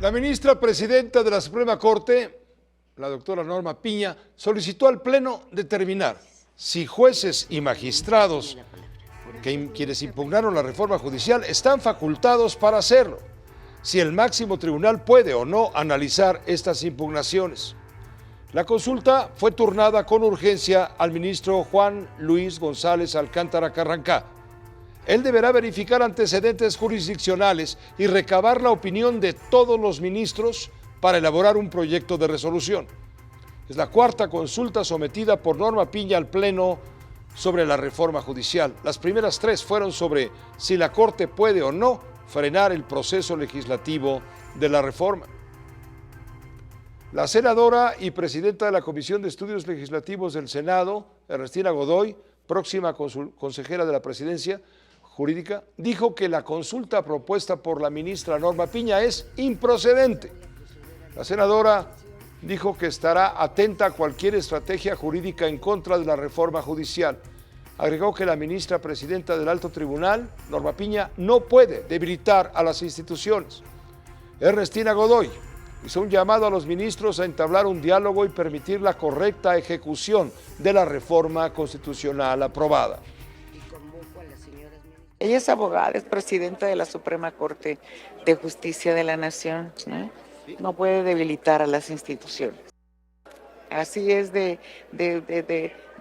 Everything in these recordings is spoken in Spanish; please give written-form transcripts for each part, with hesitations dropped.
La ministra presidenta de la Suprema Corte, la doctora Norma Piña, solicitó al Pleno determinar si jueces y magistrados quienes impugnaron la reforma judicial están facultados para hacerlo, si el máximo tribunal puede o no analizar estas impugnaciones. La consulta fue turnada con urgencia al ministro Juan Luis González Alcántara Carrancá. Él deberá verificar antecedentes jurisdiccionales y recabar la opinión de todos los ministros para elaborar un proyecto de resolución. Es la cuarta consulta sometida por Norma Piña al Pleno sobre la reforma judicial. Las primeras tres fueron sobre si la Corte puede o no frenar el proceso legislativo de la reforma. La senadora y presidenta de la Comisión de Estudios Legislativos del Senado, Ernestina Godoy, próxima consejera de la Presidencia Jurídica, dijo que la consulta propuesta por la ministra Norma Piña es improcedente. La senadora dijo que estará atenta a cualquier estrategia jurídica en contra de la reforma judicial. Agregó que la ministra presidenta del Alto Tribunal, Norma Piña, no puede debilitar a las instituciones. Ernestina Godoy hizo un llamado a los ministros a entablar un diálogo y permitir la correcta ejecución de la reforma constitucional aprobada. Ella es abogada, es presidenta de la Suprema Corte de Justicia de la Nación, ¿no? No puede debilitar a las instituciones. Así es de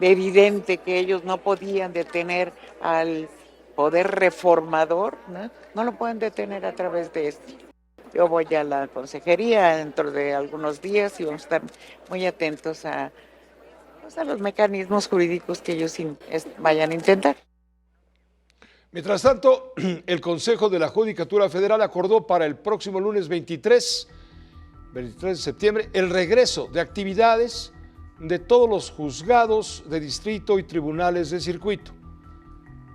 evidente que ellos no podían detener al poder reformador, ¿no? No lo pueden detener a través de esto. Yo voy a la consejería dentro de algunos días y vamos a estar muy atentos a los mecanismos jurídicos que ellos vayan a intentar. Mientras tanto, el Consejo de la Judicatura Federal acordó para el próximo lunes 23 de septiembre el regreso de actividades de todos los juzgados de distrito y tribunales de circuito.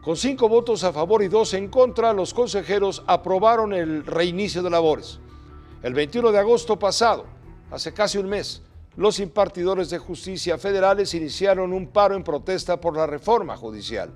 Con 5 votos a favor y 2 en contra, los consejeros aprobaron el reinicio de labores. El 21 de agosto pasado, hace casi un mes, los impartidores de justicia federales iniciaron un paro en protesta por la reforma judicial.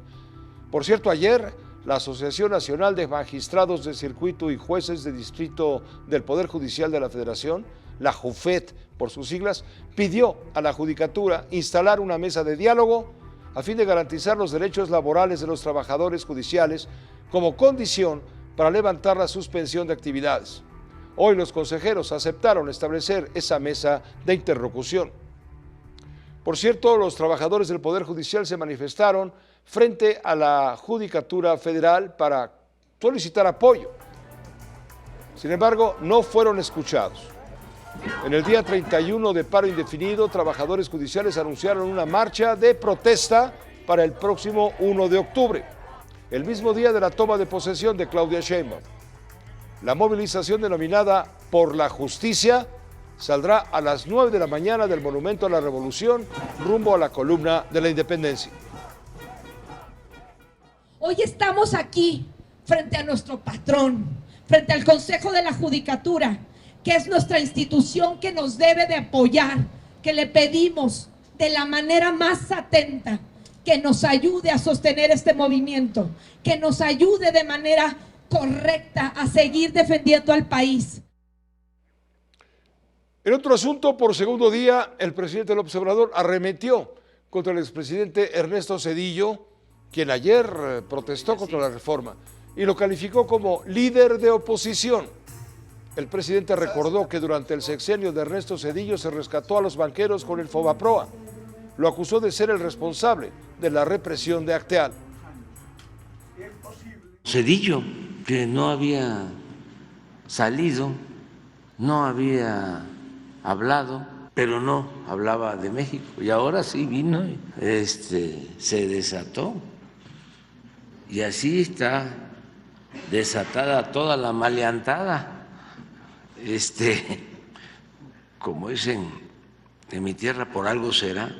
Por cierto, ayer, la Asociación Nacional de Magistrados de Circuito y Jueces de Distrito del Poder Judicial de la Federación, la JUFET por sus siglas, pidió a la Judicatura instalar una mesa de diálogo a fin de garantizar los derechos laborales de los trabajadores judiciales como condición para levantar la suspensión de actividades. Hoy los consejeros aceptaron establecer esa mesa de interlocución. Por cierto, los trabajadores del Poder Judicial se manifestaron frente a la Judicatura Federal para solicitar apoyo. Sin embargo, no fueron escuchados. En el día 31 de paro indefinido, trabajadores judiciales anunciaron una marcha de protesta para el próximo 1 de octubre, el mismo día de la toma de posesión de Claudia Sheinbaum. La movilización denominada Por la Justicia saldrá a las 9 de la mañana del Monumento a la Revolución rumbo a la Columna de la Independencia. Hoy estamos aquí frente a nuestro patrón, frente al Consejo de la Judicatura, que es nuestra institución que nos debe de apoyar, que le pedimos de la manera más atenta que nos ayude a sostener este movimiento, que nos ayude de manera correcta a seguir defendiendo al país. En otro asunto, por segundo día, el presidente López Obrador arremetió contra el expresidente Ernesto Zedillo, quien ayer protestó contra la reforma y lo calificó como líder de oposición. El presidente recordó que durante el sexenio de Ernesto Zedillo se rescató a los banqueros con el Fobaproa. Lo acusó de ser el responsable de la represión de Acteal. Zedillo, que no había salido, no había hablado, pero no hablaba de México. Y ahora sí vino, se desató. Y así está desatada toda la maleantada. Como dicen en mi tierra, por algo será.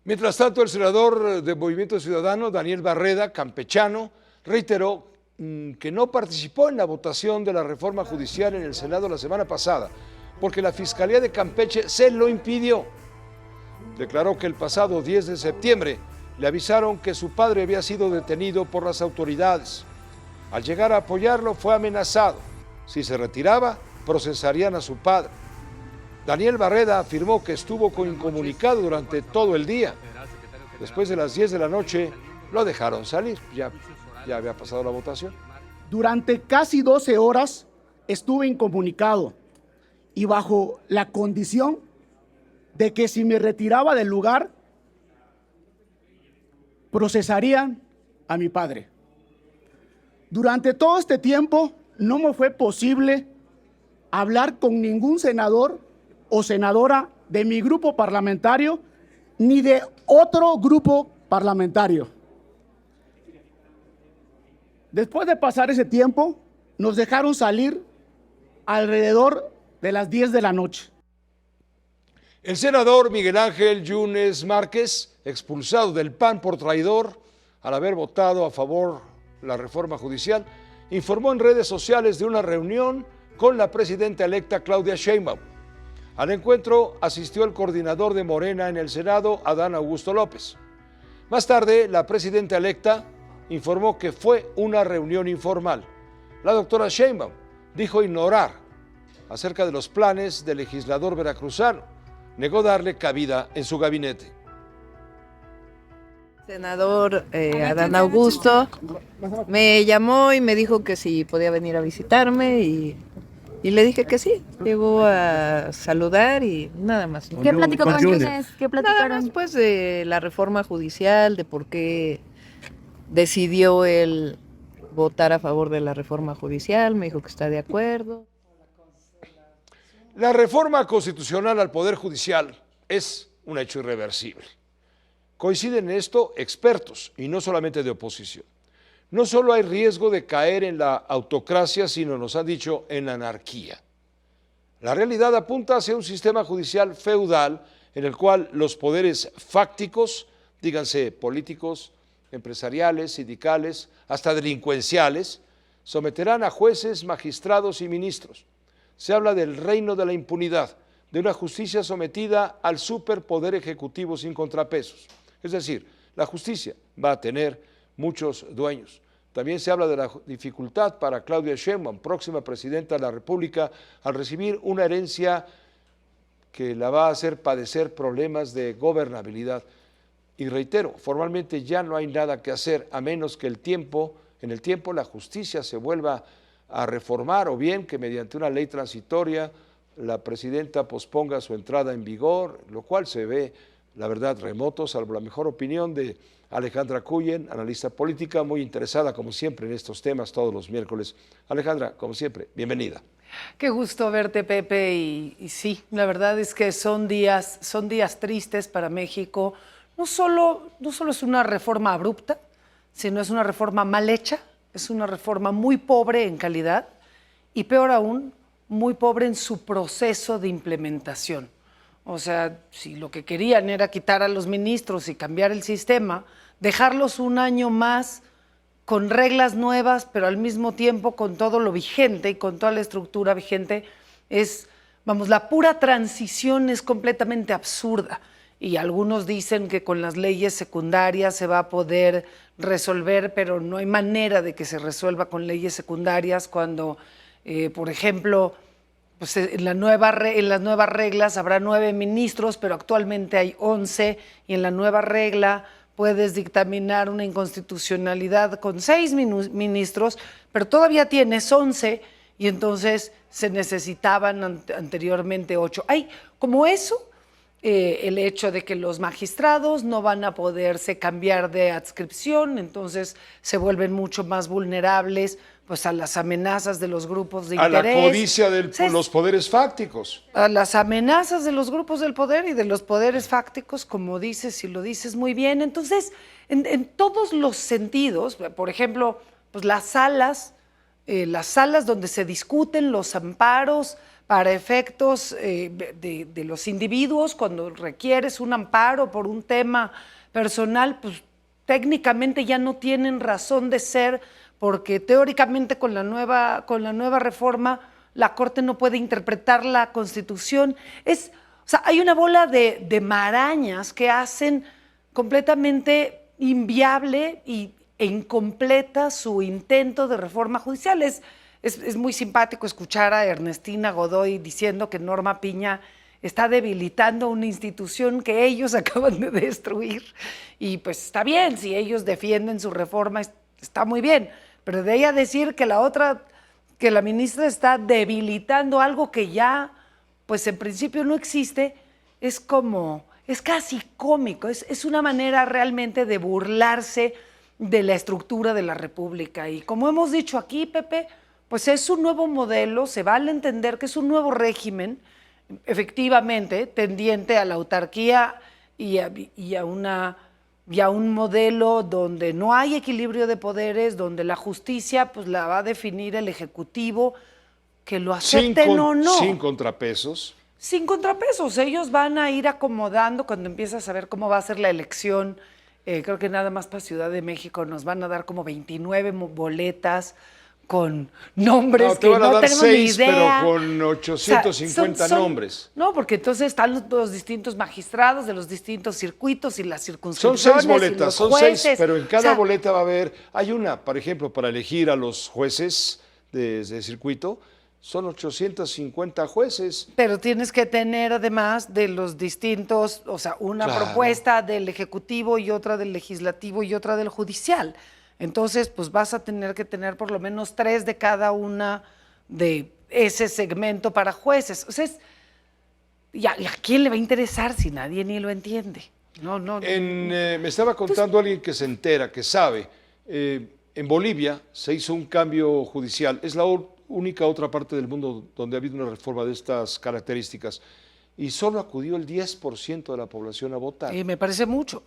Mientras tanto, el senador de Movimiento Ciudadano, Daniel Barreda, campechano, reiteró que no participó en la votación de la reforma judicial en el Senado la semana pasada, porque la Fiscalía de Campeche se lo impidió. Declaró que el pasado 10 de septiembre le avisaron que su padre había sido detenido por las autoridades. Al llegar a apoyarlo fue amenazado. Si se retiraba, procesarían a su padre. Daniel Barreda afirmó que estuvo incomunicado durante todo el día. Después de las 10 de la noche, lo dejaron salir. Ya había pasado la votación. Durante casi 12 horas estuve incomunicado y bajo la condición de que si me retiraba del lugar, procesarían a mi padre. Durante todo este tiempo no me fue posible hablar con ningún senador o senadora de mi grupo parlamentario ni de otro grupo parlamentario. Después de pasar ese tiempo, nos dejaron salir alrededor de las 10 de la noche. El senador Miguel Ángel Yunes Márquez, expulsado del PAN por traidor al haber votado a favor de la reforma judicial, informó en redes sociales de una reunión con la presidenta electa Claudia Sheinbaum. Al encuentro asistió el coordinador de Morena en el Senado, Adán Augusto López. Más tarde, la presidenta electa informó que fue una reunión informal. La doctora Sheinbaum dijo ignorar acerca de los planes del legislador veracruzano. Negó darle cabida en su gabinete. Senador Adán Augusto me llamó y me dijo que si podía venir a visitarme y le dije que sí. Llegó a saludar y nada más. ¿Qué platicó con Yunes? ¿Qué platicaron? Nada más pues de la reforma judicial, de por qué decidió él votar a favor de la reforma judicial. Me dijo que está de acuerdo. La reforma constitucional al Poder Judicial es un hecho irreversible. Coinciden en esto expertos, y no solamente de oposición. No solo hay riesgo de caer en la autocracia, sino, nos han dicho, en la anarquía. La realidad apunta hacia un sistema judicial feudal en el cual los poderes fácticos, díganse políticos, empresariales, sindicales, hasta delincuenciales, someterán a jueces, magistrados y ministros. Se habla del reino de la impunidad, de una justicia sometida al superpoder ejecutivo sin contrapesos. Es decir, la justicia va a tener muchos dueños. También se habla de la dificultad para Claudia Sheinbaum, próxima presidenta de la República, al recibir una herencia que la va a hacer padecer problemas de gobernabilidad. Y reitero, formalmente ya no hay nada que hacer, a menos que en el tiempo la justicia se vuelva a reformar, o bien que mediante una ley transitoria la presidenta posponga su entrada en vigor, lo cual se ve, la verdad, remoto, salvo la mejor opinión de Alejandra Cuyen, analista política, muy interesada, como siempre, en estos temas todos los miércoles. Alejandra, como siempre, bienvenida. Qué gusto verte, Pepe, y sí, la verdad es que son días tristes para México. No solo es una reforma abrupta, sino es una reforma mal hecha, es una reforma muy pobre en calidad y, peor aún, muy pobre en su proceso de implementación. O sea, si lo que querían era quitar a los ministros y cambiar el sistema, dejarlos un año más con reglas nuevas, pero al mismo tiempo con todo lo vigente y con toda la estructura vigente, la pura transición es completamente absurda. Y algunos dicen que con las leyes secundarias se va a poder resolver, pero no hay manera de que se resuelva con leyes secundarias cuando, por ejemplo, pues en las nuevas reglas habrá 9 ministros, pero actualmente hay 11, y en la nueva regla puedes dictaminar una inconstitucionalidad con 6 ministros, pero todavía tienes 11, y entonces se necesitaban anteriormente 8. Hay como eso. El hecho de que los magistrados no van a poderse cambiar de adscripción, entonces se vuelven mucho más vulnerables pues, a las amenazas de los grupos de interés. A la codicia de los poderes fácticos. A las amenazas de los grupos del poder y de los poderes fácticos, como dices, y lo dices muy bien. Entonces, en todos los sentidos, por ejemplo, pues las salas donde se discuten los amparos para efectos de los individuos, cuando requieres un amparo por un tema personal, pues técnicamente ya no tienen razón de ser, porque teóricamente con la nueva reforma la Corte no puede interpretar la Constitución. Hay una bola de marañas que hacen completamente inviable e incompleta su intento de reforma judicial. es muy simpático escuchar a Ernestina Godoy diciendo que Norma Piña está debilitando una institución que ellos acaban de destruir. Y pues está bien, si ellos defienden su reforma, está muy bien. Pero de ella decir que la ministra está debilitando algo que ya, pues en principio no existe, es casi cómico, es una manera realmente de burlarse de la estructura de la República. Y como hemos dicho aquí, Pepe, pues es un nuevo modelo, se vale entender que es un nuevo régimen, efectivamente, tendiente a la autarquía y a un modelo donde no hay equilibrio de poderes, donde la justicia pues la va a definir el Ejecutivo, que lo acepten o no. Sin contrapesos. Sin contrapesos, ellos van a ir acomodando cuando empiezas a ver cómo va a ser la elección. Creo que nada más para Ciudad de México nos van a dar como 29 boletas con nombres que no tenemos ni idea. Pero con 850 nombres. No, porque entonces están los distintos magistrados de los distintos circuitos y las Son circunscripciones. 6 boletas, son 6, pero en cada boleta va a haber, hay una, por ejemplo, para elegir a los jueces de circuito, son 850 jueces. Pero tienes que tener además de los distintos, o sea, una propuesta del Ejecutivo y otra del Legislativo y otra del Judicial. Entonces, pues vas a tener que tener por lo menos 3 de cada una de ese segmento para jueces. O sea, ¿y a quién le va a interesar si nadie ni lo entiende? No. Me estaba contando alguien que se entera, que sabe. En Bolivia se hizo un cambio judicial. Es la única otra parte del mundo donde ha habido una reforma de estas características. Y solo acudió el 10% de la población a votar. Y me parece mucho.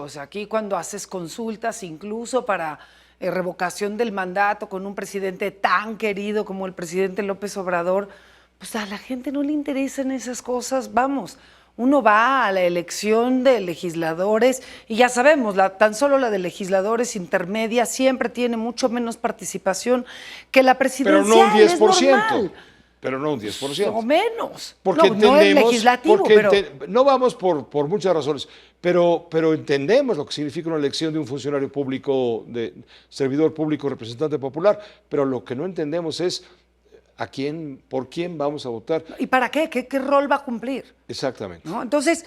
O sea, aquí cuando haces consultas, incluso para revocación del mandato con un presidente tan querido como el presidente López Obrador, pues a la gente no le interesan esas cosas. Vamos, uno va a la elección de legisladores y ya sabemos, tan solo la de legisladores intermedia siempre tiene mucho menos participación que la presidencial. Pero no un 10%. Es normal. Pero no un 10%. O menos. Porque no, entendemos, no es legislativo, pero... no vamos por muchas razones, pero entendemos lo que significa una elección de un funcionario público, de servidor público, representante popular, pero lo que no entendemos es por quién vamos a votar. ¿Y para qué? ¿Qué rol va a cumplir? Exactamente. ¿No? Entonces,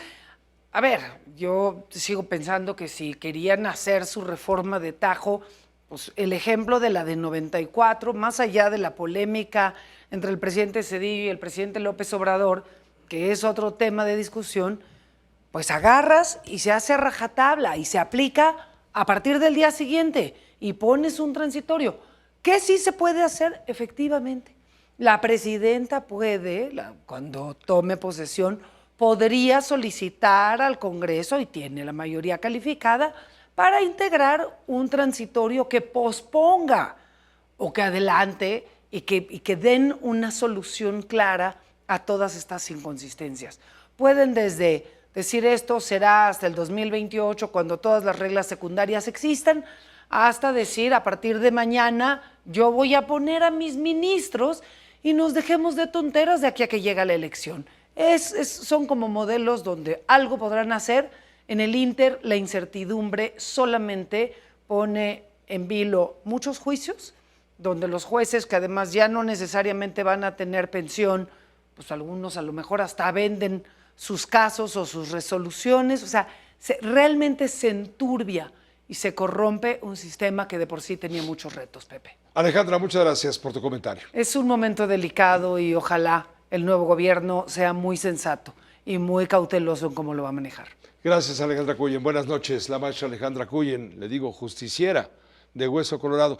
a ver, yo sigo pensando que si querían hacer su reforma de tajo, pues el ejemplo de la de 94, más allá de la polémica entre el presidente Zedillo y el presidente López Obrador, que es otro tema de discusión, pues agarras y se hace a rajatabla y se aplica a partir del día siguiente y pones un transitorio. ¿Qué sí se puede hacer? Efectivamente. La presidenta puede, cuando tome posesión, podría solicitar al Congreso, y tiene la mayoría calificada, para integrar un transitorio que posponga o que adelante y que den una solución clara a todas estas inconsistencias. Pueden desde decir esto será hasta el 2028 cuando todas las reglas secundarias existan, hasta decir a partir de mañana yo voy a poner a mis ministros y nos dejemos de tonteras de aquí a que llega la elección. Son como modelos donde algo podrán hacer. En el Inter, la incertidumbre solamente pone en vilo muchos juicios, donde los jueces, que además ya no necesariamente van a tener pensión, pues algunos a lo mejor hasta venden sus casos o sus resoluciones. O sea, realmente se enturbia y se corrompe un sistema que de por sí tenía muchos retos, Pepe. Alejandra, muchas gracias por tu comentario. Es un momento delicado y ojalá el nuevo gobierno sea muy sensato y muy cauteloso en cómo lo va a manejar. Gracias, Alejandra Cuyen. Buenas noches, la maestra Alejandra Cuyen, le digo justiciera de Hueso Colorado.